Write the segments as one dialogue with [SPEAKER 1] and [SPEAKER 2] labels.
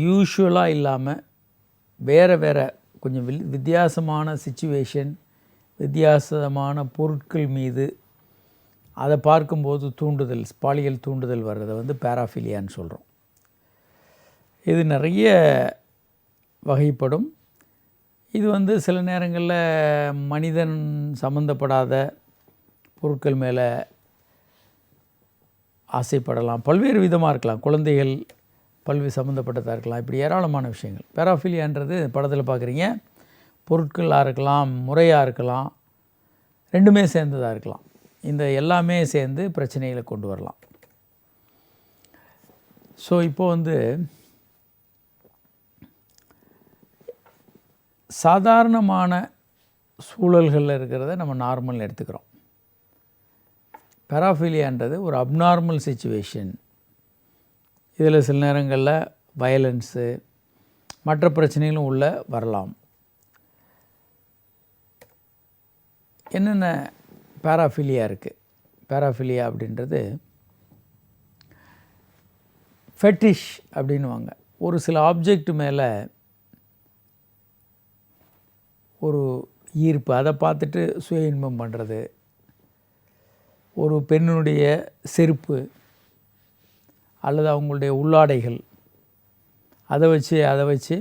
[SPEAKER 1] யூஷுவலாக இல்லாமல் வேறு கொஞ்சம் வித்தியாசமான சிச்சுவேஷன், வித்தியாசமான பொருட்கள் மீது அதை பார்க்கும்போது தூண்டுதல், பாலியல் தூண்டுதல் வர்றதை வந்து பேராஃபிலியான்னு சொல்கிறோம். இது நிறைய வகைப்படும். இது வந்து சில நேரங்களில் மனிதன் சம்மந்தப்படாத பொருட்கள் மேலே ஆசைப்படலாம். பல்வேறு விதமாக இருக்கலாம். குழந்தைகள் பல்வேறு சம்மந்தப்பட்டதாக இருக்கலாம். இப்படி ஏராளமான விஷயங்கள். பேராஃபிலியான்றது படத்தில் பார்க்குறீங்க, பொருட்களாக இருக்கலாம், முறையாக இருக்கலாம், ரெண்டுமே சேர்ந்ததாக இருக்கலாம். இந்த எல்லாமே சேர்ந்து பிரச்சனைகளை கொண்டு வரலாம். ஸோ இப்போது வந்து சாதாரணமான சூழல்களில் இருக்கிறத நம்ம நார்மல் எடுத்துக்கிறோம். பேராஃபிலியான்றது ஒரு அப்நார்மல் சிச்சுவேஷன். இதில் சில நேரங்களில் வயலன்ஸு, மற்ற பிரச்சனைகளும் உள்ள வரலாம். என்னென்ன பேராஃபிலியா இருக்குது? பேராஃபிலியா அப்படின்றது ஃபெட்டிஷ் அப்படின்வாங்க. ஒரு சில ஆப்ஜெக்ட் மேலே ஒரு ஈர்ப்பு, அதை பார்த்துட்டு சுய இன்பம் பண்ணுறது. ஒரு பெண்ணுடைய செருப்பு அல்லது அவங்களுடைய உள்ளாடைகள், அதை வச்சு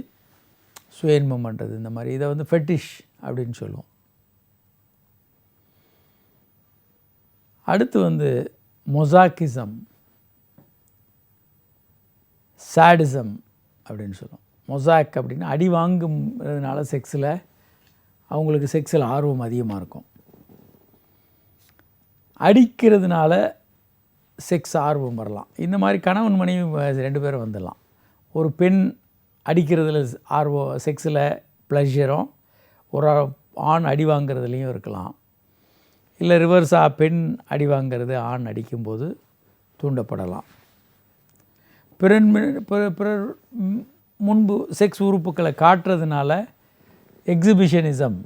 [SPEAKER 1] சுய இன்பம் பண்ணுறது. இந்த மாதிரி இதை வந்து ஃபெட்டிஷ் அப்படின்னு சொல்லுவோம். அடுத்து வந்து மொசாக்கிசம், சாடிசம் அப்படின்னு சொல்லுவோம். மொசாக் அப்படின்னா அடி வாங்குறதுனால செக்ஸில் அவங்களுக்கு செக்ஸில் ஆர்வம் அதிகமாக இருக்கும். அடிக்கிறதுனால செக்ஸ் ஆர்வம் வரலாம். இந்த மாதிரி கணவன் மனைவி 2 பேரும் வந்துடலாம். ஒரு பெண் அடிக்கிறதுல ஆர்வம், செக்ஸில் ப்ளஷரும், ஒரு ஆண் அடி வாங்கிறதுலையும் இருக்கலாம். இல்லை ரிவர்ஸாக பெண் அடி வாங்கிறது ஆண் அடிக்கும்போது தூண்டப்படலாம். பிறர் முன்பு செக்ஸ் உறுப்புகளை காட்டுறதுனால எக்ஸிபிஷனிசம்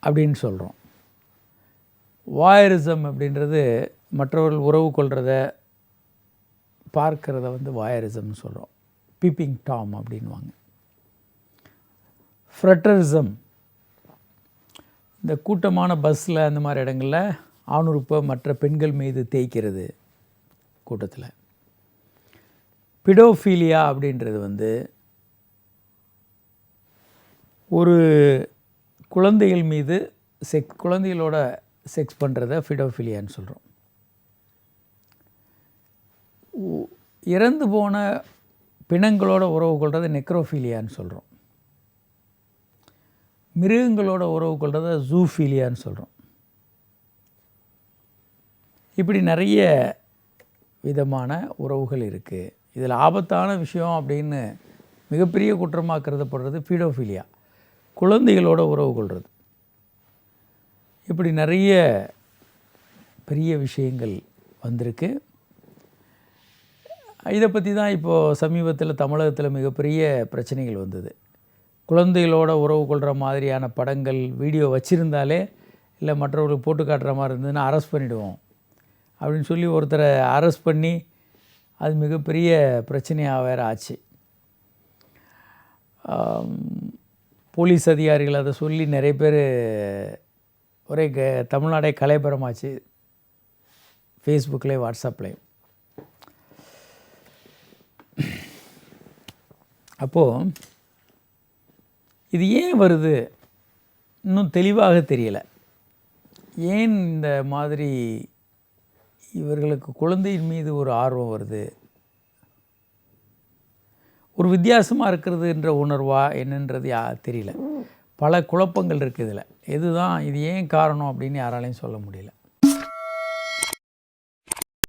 [SPEAKER 1] அப்படின்னு சொல்கிறோம். வாயரிசம் அப்படின்றது மற்றவர்கள் உறவு கொள்கிறத பார்க்கிறத வந்து வாயரிசம்னு சொல்கிறோம். பீப்பிங் டாம் அப்படின்வாங்க. ஃப்ரட்டரிசம், இந்த கூட்டமான பஸ்ஸில் அந்த மாதிரி இடங்களில் ஆணுறுப்பை மற்ற பெண்கள் மீது தேய்க்கிறது கூட்டத்தில். பிடோஃபீலியா அப்படின்றது வந்து ஒரு குழந்தைகள் மீது குழந்தைகளோட செக்ஸ் பண்ணுறத பிடோஃபிலியான்னு சொல்கிறோம். இறந்து போன பிணங்களோட உறவு கொள்கிறத நெக்ரோஃபீலியான்னு சொல்கிறோம். மிருகங்களோட உறவு கொள்கிறத ஜூஃபீலியான்னு சொல்கிறோம். இப்படி நிறைய விதமான உறவுகள் இருக்குது. இதில் ஆபத்தான விஷயம் அப்படின்னு மிகப்பெரிய குற்றமாக கருதப்படுறது பீடோஃபிலியா, குழந்தைகளோட உறவு கொள்வது. இப்படி நிறைய பெரிய விஷயங்கள் வந்திருக்கு. இதை பற்றி தான் இப்போது சமீபத்தில் தமிழகத்தில் மிகப்பெரிய பிரச்சனைகள் வந்தது. குழந்தைகளோட உறவு கொள்கிற மாதிரியான படங்கள், வீடியோ வச்சுருந்தாலே, இல்லை மற்றவர்களுக்கு போட்டு காட்டுற மாதிரி இருந்ததுன்னா அரெஸ்ட் பண்ணிவிடுவோம் அப்படின்னு சொல்லி ஒருத்தரை அரெஸ்ட் பண்ணி அது மிகப்பெரிய பிரச்சனையாக வேறு ஆச்சு. போலீஸ் அதிகாரிகள் அதை சொல்லி நிறைய பேர் ஒரே தமிழ்நாடே கலைபரமாச்சு, ஃபேஸ்புக்லேயும் வாட்ஸ்அப்லேயும். அப்போது இது ஏன் வருது இன்னும் தெளிவாக தெரியலை. ஏன் இந்த மாதிரி இவர்களுக்கு குழந்தையின் மீது ஒரு ஆர்வம் வருது, ஒரு வித்தியாசமாக இருக்கிறதுன்ற உணர்வா என்னன்றது தெரியல. பல குழப்பங்கள் இருக்குது இதில். இது ஏன் காரணம் அப்படின்னு யாராலையும் சொல்ல முடியல.